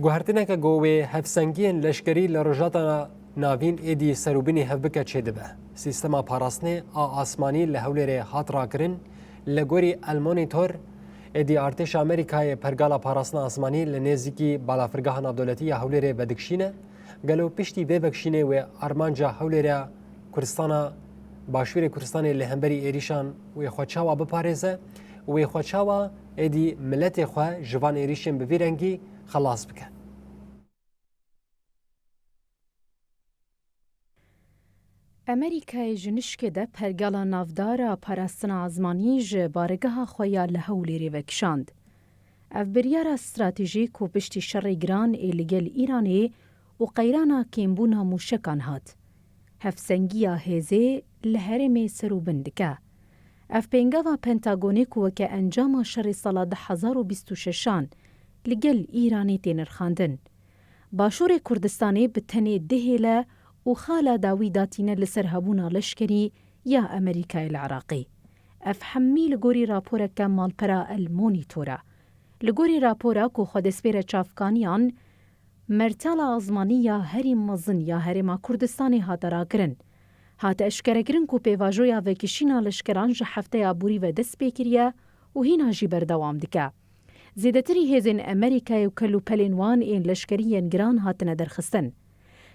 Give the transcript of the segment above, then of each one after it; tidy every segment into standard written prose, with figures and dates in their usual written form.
گوهرتنه که گوه هفسنگین لشکری لرجاتا ناوین ایدی سروبینی هفبکه چه دبه. سیستما پاراستنه آسمانی لحوله هات را کرن لگوری المونیتور ایدی ارتش امریکای پرگالا پاراستنه آسمانی لنزیکی بالافرگاه نافدولتی حوله بدکشینه گلو پشتی ببکشینه و ارمانجا حوله کردستان باشور کردستان لهمبری ایریشان و خوچاوا بپارزه و خوچاوا ایدی ملت خو جوان ایریشن بویرنگی خلاص بکن. امریکای جنشک ده پرگالا نافدارا پاراستنا آزمانی ج بارگاه خویا لحولی ریوکشاند. اف بریار استراتیژیک و پشتی شر گران ایلگل ایرانی و قیرانا کمبونا موشکان هات. هفسنگیا هزه لهرم سروبندکه. اف پنگاوا پنتاگونیک و که انجام شر سال 2026 لگل ایرانی تینرخاندن. باشور کردستانی بتنی دهیله و خالا داوی داتینه لسر هبونا لشکری یا امریکای العراقی. اف حمی لگوری راپورا که مالپرا المونیتورا. لگوری راپورا که خودسپیر چافکانیان مرتال آزمانی یا هری مزن یا هرما کردستانی هاترا کرن. هات اشکرگرن که پیواجویا وکشینا لشکران جه هفته آبوری و دست بکریه و هینا جی بردوام دکه. زیدتری هزین امریکای و کلو پلینوان این لشکریین گران هاتنه درخستن.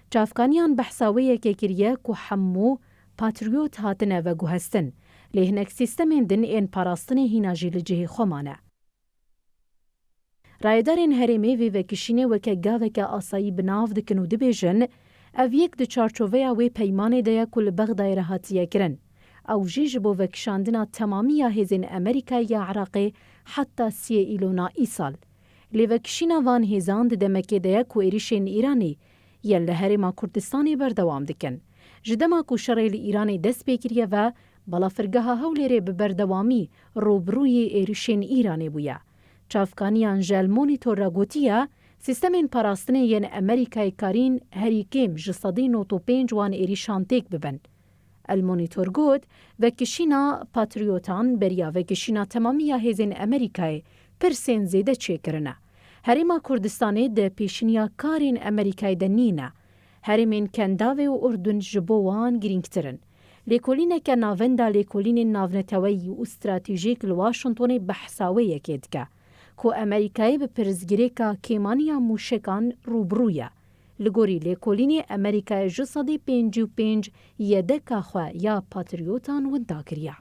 چافکانیان بحثاویه که کریه که حمو پاتریوت هاتنه و گوهستن لیهنک سیستمین دن این پاراستنه هینا جیل جهی خومانه. رایدارین هریمی وی وکشینه وکه گاوه که آسایی بناف دکنو دبیجن او یک دو چارچووه وی پیمانه دیا کل بغدای رهاتیه کرن. او جیج بو وکشاندنا تمامی هزین امریکای یا عراقی حتی 3 ایلونا ای سال. لی وکشینا وان هزاند دمکه دیا که ایریشین ایرانی یل هرما کردستانی بردوام دکن. جدما کو شریل ایرانی دست بکریه و بلافرگاه هولیره ببردوامی روبروی ایریشین ایرانی بویا. چافکانیان جل مونیتور را گوتیه سیستمین پاراستنه ین امریکای کارین هریکیم جسادی 95 وان ایریشان تیک ببن. المونیتور گود وکشینا پاتریوتان بریا وکشینا تمامی هزین امریکای پرسین زیده چه کرنه. هریما کردستانی ده پیشنیا کارین امریکای ده نینه. هریمین کنداوی و اردن جبوان گرینگترن. لیکولینه که ناونده لیکولین ناونتوی و استراتیجیک لواشنطونی بحثاوی یکید که امریکای به پرزگیری که کیمانیا موشکان روبرویه. لگوری لیکولین امریکای جسادی 55 یده که خواه یا پاتریوتان وندا کریه.